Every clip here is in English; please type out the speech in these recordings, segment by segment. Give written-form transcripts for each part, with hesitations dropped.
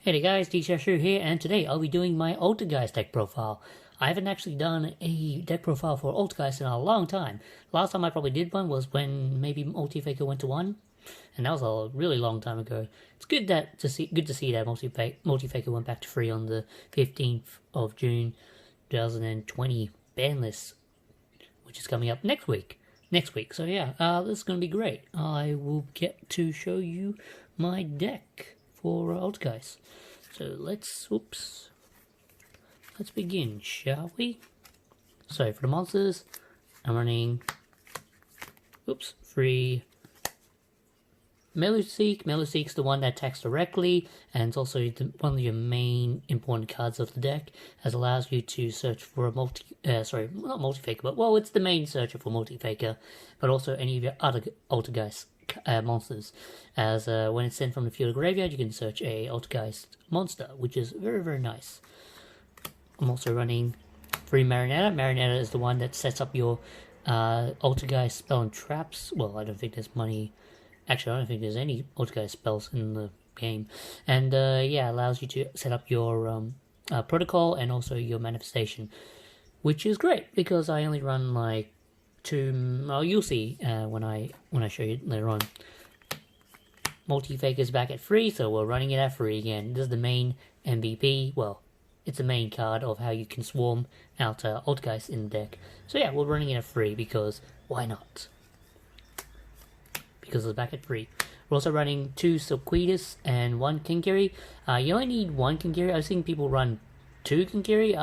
Hey guys, TCG here, and today I'll be doing my Altergeist deck profile. I haven't actually done a deck profile for Altergeist in a long time. Last time I probably did one was when maybe Multifaker went to 1, and that was a really long time ago. It's good to see that Multifaker went back to 3 on the 15th of June 2020 Banlist, which is coming up next week. So yeah, this is going to be great. I will get to show you my deck for Altergeist. So let's begin, shall we? So for the monsters, I'm running 3 Meluseek. Meluseek's the one that attacks directly, and it's also one of your main important cards of the deck, as allows you to search for a not Multifaker, but well, it's the main searcher for Multifaker, but also any of your other Altergeist monsters, as when it's sent from the field or graveyard, you can search a Altergeist monster, which is very, very nice. I'm also running 3 Marionetta. Marionetta is the one that sets up your Altergeist spell and traps. Well, I don't think there's any Altergeist spells in the game. And yeah, allows you to set up your protocol and also your manifestation, which is great because I only run like 2. Oh, you'll see when I show you later on. Multifaker's back at 3, so we're running it at 3 again. This is the main MVP. Well, it's the main card of how you can swarm out Altergeist in the deck. So yeah, we're running it at 3 because why not? Because it's back at 3. We're also running 2 Silquitas and 1 Kinkiri. You only need 1 Kinkiri. I've seen people run 2 Kinkiri.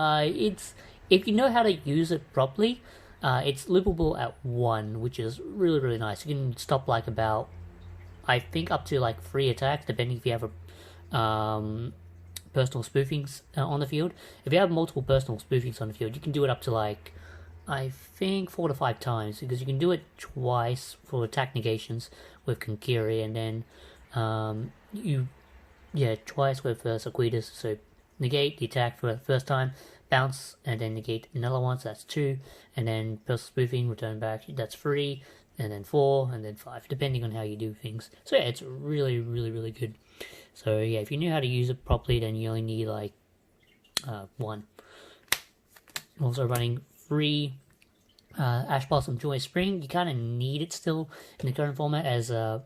If you know how to use it properly, it's loopable at 1, which is really, really nice. You can stop like about, I think, up to like 3 attacks, depending if you have a personal spoofings on the field. If you have multiple personal spoofings on the field, you can do it up to like, I think 4 to 5 times, because you can do it twice for attack negations with Kinkiri, and then twice with Silquitas. So negate the attack for the first time, bounce, and then negate another one, so that's 2, and then personal spoofing, return back, that's 3, and then 4, and then 5, depending on how you do things. So yeah, it's really, really, really good. So yeah, if you know how to use it properly, then you only need like 1. I'm also running 3 Ash Blossom Joy Spring. You kind of need it still in the current format, as the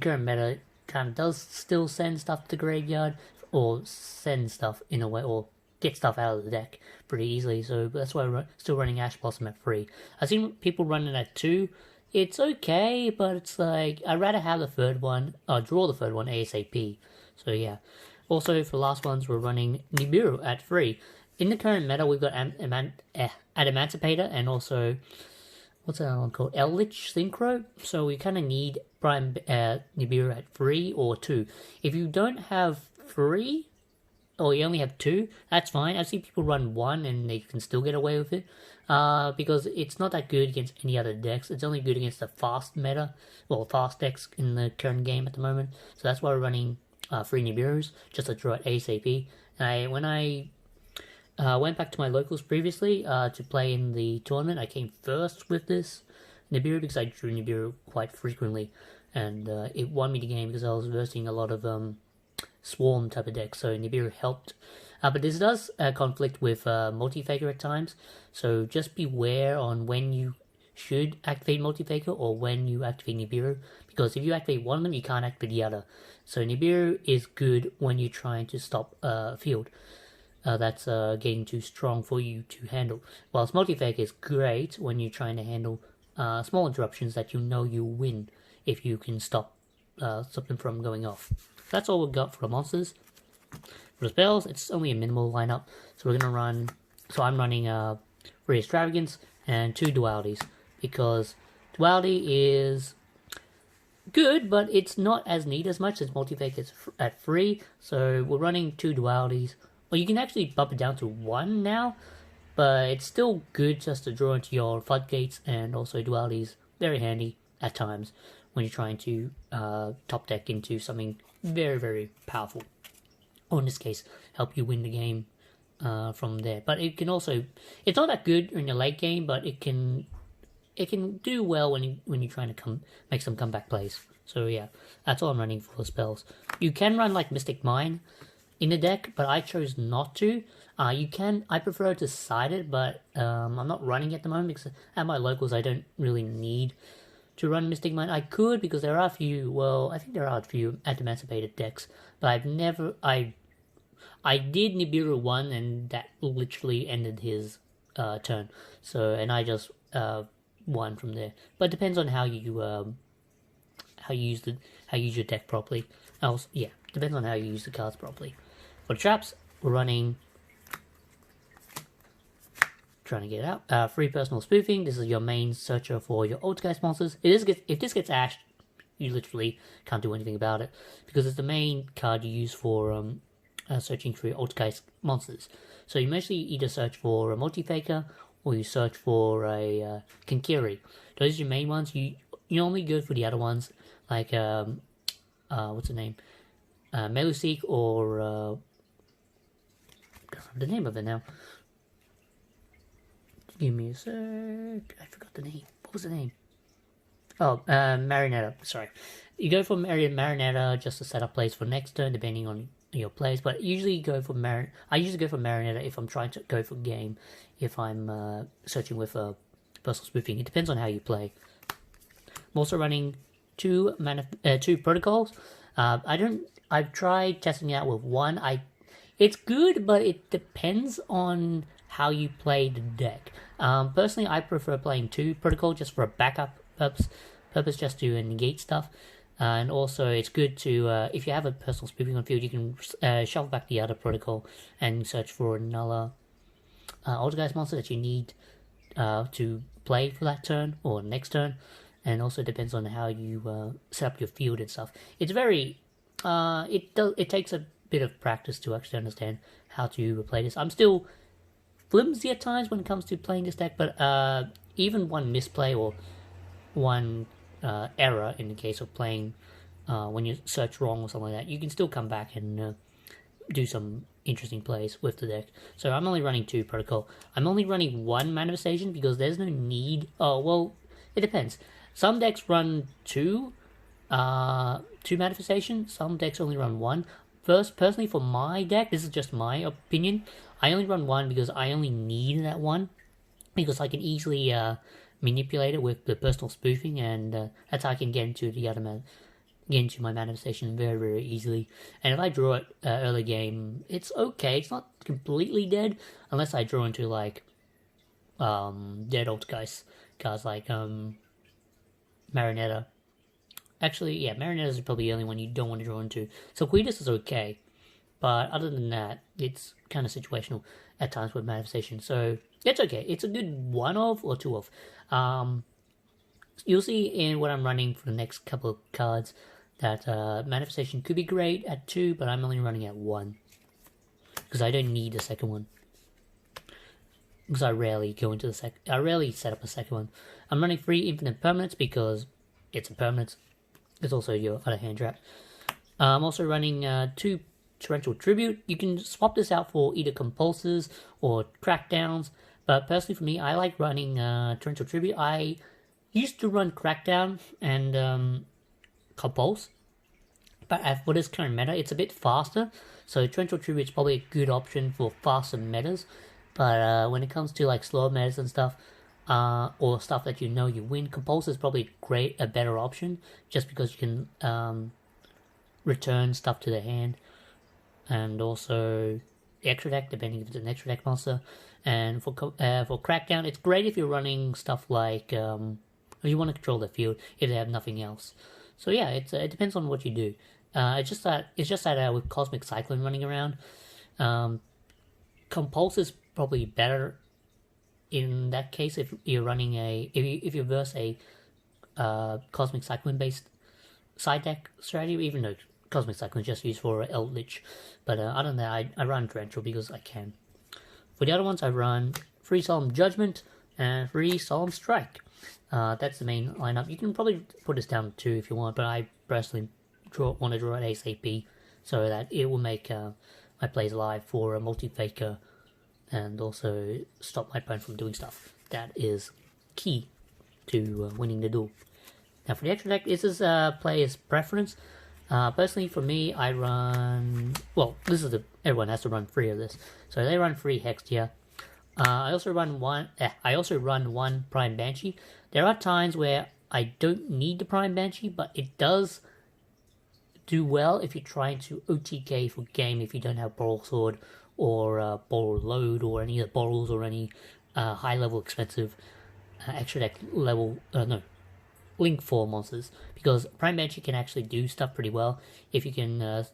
current meta kind of does still send stuff to the graveyard, or send stuff in a way, or get stuff out of the deck pretty easily. So that's why I'm still running Ash Blossom at 3. I've seen people running at 2. It's okay, but it's like, I'd rather have the third one, draw the third one ASAP. So yeah. Also, for the last ones, we're running Nibiru at 3. In the current meta, we've got Adamantipator and also, what's that one called? Eldritch Synchro. So we kind of need Prime Nibiru at 3 or 2. If you don't have 3, or you only have 2, that's fine. I've seen people run 1 and they can still get away with it, because it's not that good against any other decks. It's only good against the fast meta, well, fast decks in the current game at the moment. So that's why we're running 3 Nibirus, just to draw it ASAP. And when I went back to my locals previously to play in the tournament, I came first with this Nibiru because I drew Nibiru quite frequently, and it won me the game because I was versing a lot of swarm type of deck, so Nibiru helped. But this does conflict with Multifaker at times, so just beware on when you should activate Multifaker or when you activate Nibiru, because if you activate one of them, you can't activate the other. So Nibiru is good when you're trying to stop a field that's getting too strong for you to handle, whilst Multifaker is great when you're trying to handle small interruptions that you know you win if you can stop them from going off. That's all we've got for the monsters. For the spells, it's only a minimal lineup, so we're gonna run. So I'm running 3 Extravagance and 2 Dualities, because Duality is good, but it's not as neat as much as Multifaker at 3. So we're running 2 Dualities. Well, you can actually bump it down to 1 now, but it's still good just to draw into your floodgates, and also Dualities very handy at times when you're trying to top deck into something very, very powerful, or in this case, help you win the game from there. But it can also, it's not that good in your late game, but it can do well when you're trying to make some comeback plays. So yeah, that's all I'm running for spells. You can run like Mystic Mine in the deck, but I chose not to. I prefer to side it, but I'm not running at the moment because at my locals I don't really need to run Mystic Mine. I could because there are a few, well, I think there are a few Emancipated decks, but I did Nibiru 1 and that literally ended his turn. So, and I just won from there. But it depends on how you use your deck properly. Also, yeah, depends on how you use the cards properly. For the traps, we're running, trying to get it out, free personal spoofing. This is your main searcher for your Altergeist monsters. If this gets ashed, you literally can't do anything about it because it's the main card you use for searching for your Altergeist monsters. So you mostly either search for a Multifaker or you search for a Kinkiri. Those are your main ones. You normally go for the other ones like what's the name? Melusik or I can't remember the name of it now. Give me a sec. I forgot the name. What was the name? Oh, Marinetta. Sorry. You go for Marinetta just to set up plays for next turn, depending on your plays. But usually go for I usually go for Marinetta if I'm trying to go for game. If I'm searching with personal spoofing, it depends on how you play. I'm also running two protocols. I've tried testing it out with one. It's good, but it depends on how you play the deck. Personally, I prefer playing 2 protocol just for a backup purpose just to negate stuff. And also, it's good to, if you have a personal spoofing on field, you can shuffle back the other protocol and search for another Altergeist monster that you need to play for that turn or next turn. And also depends on how you set up your field and stuff. It's very, it takes a bit of practice to actually understand how to play this. I'm still flimsy at times when it comes to playing this deck, but even one misplay or one error in the case of playing when you search wrong or something like that, you can still come back and do some interesting plays with the deck. So I'm only running 2 protocol. I'm only running 1 manifestation because there's no need. Oh, well, it depends. Some decks run 2 manifestation. Some decks only run 1. Personally, for my deck, this is just my opinion, I only run 1 because I only need that 1. Because I can easily manipulate it with the personal spoofing, and that's how I can get into my manifestation very, very easily. And if I draw it early game, it's okay. It's not completely dead, unless I draw into like dead Altergeist cards like Marinetta. Actually, yeah, Marinetta is probably the only one you don't want to draw into. So Quidus is okay, but other than that, it's kind of situational at times with manifestation. So it's okay. It's a good 1 of or 2 of. You'll see in what I'm running for the next couple of cards that manifestation could be great at 2, but I'm only running at 1 because I don't need a second one. Because I rarely set up a second one. I'm running 3 infinite permanents because it's a permanent. It's also your other hand trap. I'm also running 2 Torrential Tribute. You can swap this out for either Compulses or Crackdowns, but personally for me, I like running Torrential Tribute. I used to run Crackdown and Compulse, but for this current meta, it's a bit faster, so Torrential Tribute is probably a good option for faster metas, but when it comes to like slower metas and stuff, or stuff that you win, Compulse is probably a better option, just because you can return stuff to the hand, and also the extra deck, depending if it's an extra deck monster. And for Crackdown, it's great if you're running stuff like you want to control the field if they have nothing else. So yeah, it depends on what you do. It's just that with Cosmic Cyclone running around, Compulse is probably better in that case if you're running if you verse a Cosmic Cyclone based side deck strategy, even though Cosmic Cyclone is just used for Eldritch. But other than that, I run Torrential because I can. For the other ones, I run 3 Solemn Judgment and 3 Solemn Strike. That's the main lineup. You can probably put this down to 2 if you want, but I personally want to draw it ASAP so that it will make my plays live for a Multifaker and also stop my opponent from doing stuff. That is key to winning the duel. Now for the extra deck, this is player's preference. Personally, for me, I run... Well, this is everyone has to run 3 of this. So they run 3 Hex here. I also run one Prime Banshee. There are times where I don't need the Prime Banshee, but it does do well if you're trying to OTK for game if you don't have Boral Sword or Boral Load or any of the Borals or any high-level expensive extra deck level... Link 4 monsters, because Prime Banshee can actually do stuff pretty well if you can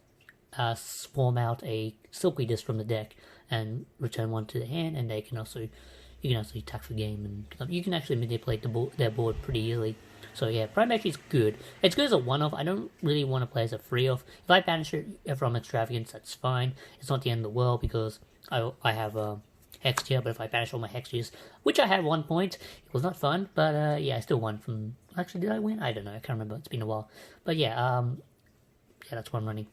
swarm out a Silky Disc from the deck and return one to the hand, and you can also attack the game, and you can actually manipulate their board pretty easily. So yeah, Prime Banshee is good. It's good as a one-off. I don't really want to play as a free-off. If I banish it from Extravagance, that's fine. It's not the end of the world because I have Hex here, but if I banish all my Hexes, which I had 1 point, it was not fun, but yeah, I still won from... Actually, did I win? I don't know, I can't remember, it's been a while. But yeah, that's what I'm running.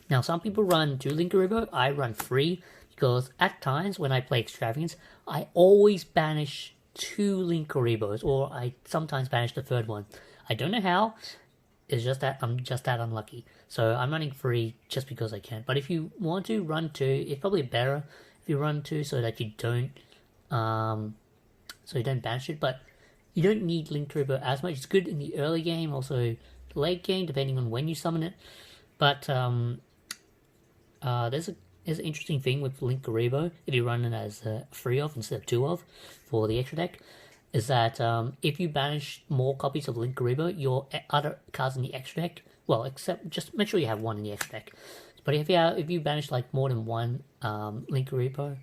Now, some people run 2 Linkuriboh, I run 3, because at times when I play Extravagance, I always banish 2 Linkuribohs, or I sometimes banish the 3rd one. I don't know how, it's just that I'm just that unlucky. So I'm running 3 just because I can. But if you want to run 2, it's probably better if you run 2 so that you don't banish it, but you don't need Linkuriboh as much. It's good in the early game, also late game, depending on when you summon it. But there's an interesting thing with Linkuriboh, if you run it as a 3-of instead of 2-of for the extra deck, is that if you banish more copies of Linkuriboh, your other cards in the extra deck, well, except just make sure you have 1 in the extra deck. But if you banish like more than 1 Linkuriboh,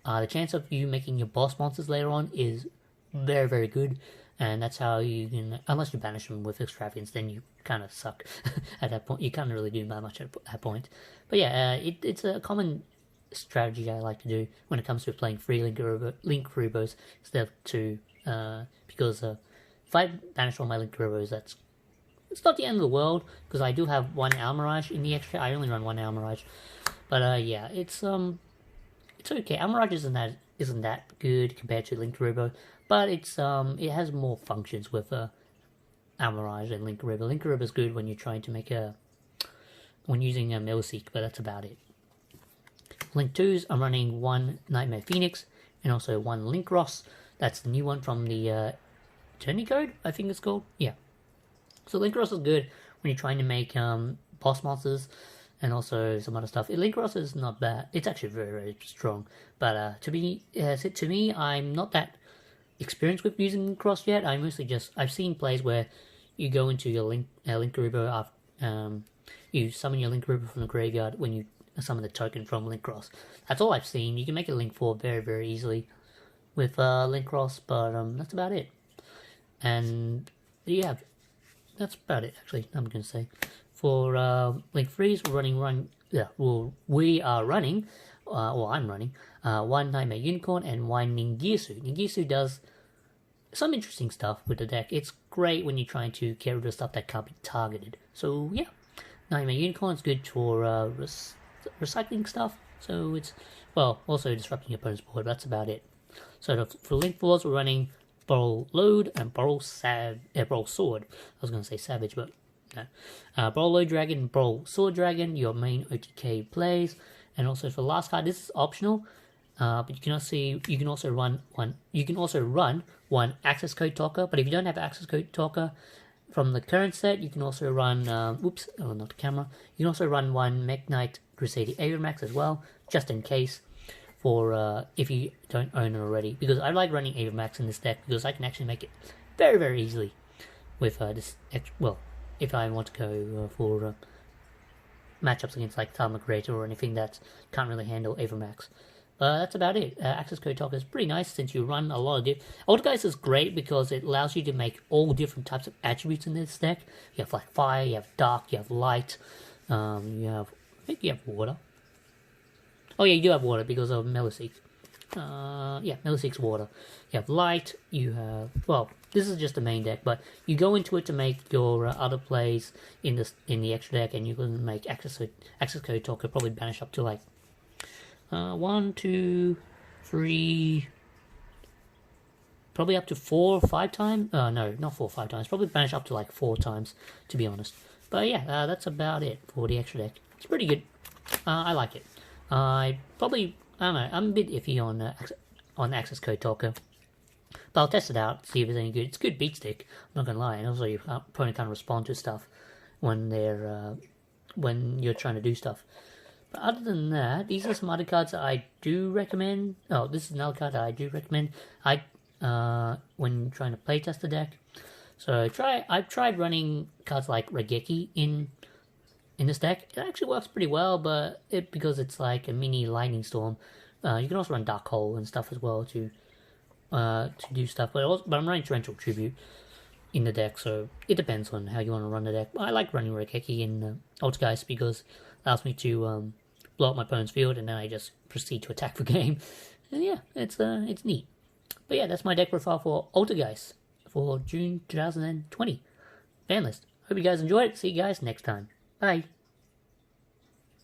the chance of you making your boss monsters later on is very, very good, and that's how you can, unless you banish them with Extravagance, then you kind of suck at that point. You can't really do that much at that point. But yeah, it's a common strategy I like to do when it comes to playing 3 Linkuribohs instead of 2, because if I banish all my Linkuribohs, it's not the end of the world, because I do have 1 Almirage in the extra. I only run 1 Almirage, but yeah, it's okay. Almirage isn't that good compared to Linkuriboh, but it has more functions with Almirage than Linkuriboh. Linkuriboh is good when you're trying to make when using a Millseek, but that's about it. Link 2s, I'm running 1 Nightmare Phoenix and also 1 Linkross. That's the new one from the Journey Code, I think it's called. Yeah. So Linkross is good when you're trying to make boss monsters and also some other stuff. Linkross is not bad. It's actually very, very strong. But to me, I'm not that experienced with using Linkross yet. I mostly I've seen plays where you go into your Linkuriboh after you summon your Linkuriboh from the graveyard when you summon the token from Linkross. That's all I've seen. You can make a Link 4 very, very easily with Linkross, but that's about it. And yeah, that's about it, actually, I'm going to say. For Link 3s, we are running, I'm running, 1 Nightmare Unicorn and 1 Ningirsu. Ningirsu does some interesting stuff with the deck. It's great when you're trying to get rid of stuff that can't be targeted. So yeah, Nightmare Unicorn is good for recycling stuff. So it's, well, also disrupting your opponent's board. That's about it. So for Link 4s, we're running Boral Load and Boral Sword. I was going to say Savage, but no. Boral Load Dragon, Boral Sword Dragon, your main OTK plays. And also for the last card, this is optional, but you can also run one access code talker. But if you don't have access code talker from the current set, you can also run not the camera. You can also run 1 Mech Knight Crusader Avermax as well, just in case, for if you don't own it already. Because I like running Avermax in this deck because I can actually make it very, very easily with this. Well, if I want to go for matchups against like Talmud or anything that can't really handle Avermax. That's about it. Access code talker is pretty nice since you run a lot of Altergeist is great because it allows you to make all different types of attributes in this deck. You have like fire, you have dark, you have light, I think you have water. Oh yeah, you do have water because of Millseek. Yeah, Millseek's water. You have light, you have, well, this is just the main deck, but you go into it to make your other plays in the extra deck, and you can make access code talker, probably banish up to like 1, 2, 3, probably up to 4 or 5 times. No, not 4 or 5 times. Probably banish up to like 4 times, to be honest. But yeah, that's about it for the extra deck. It's pretty good. I like it. I don't know, I'm a bit iffy on Access Code Talker. But I'll test it out, see if it's any good. It's a good beat stick, I'm not gonna lie. And also your opponent can't respond to stuff when you're trying to do stuff. But other than that, these are some other cards that I do recommend. Oh, this is another card that I do recommend. When trying to playtest the deck. So I've tried running cards like Regeki in this deck. It actually works pretty well, but because it's like a mini lightning storm. You can also run Dark Hole and stuff as well to do stuff. But I'm running Torrential Tribute in the deck, so it depends on how you want to run the deck. I like running Regeki in Altergeist because it allows me to blow up my opponent's field and then I just proceed to attack the game. And yeah, it's neat. But yeah, that's my deck profile for Altergeist for June 2020. Banlist. Hope you guys enjoyed it. See you guys next time. Bye.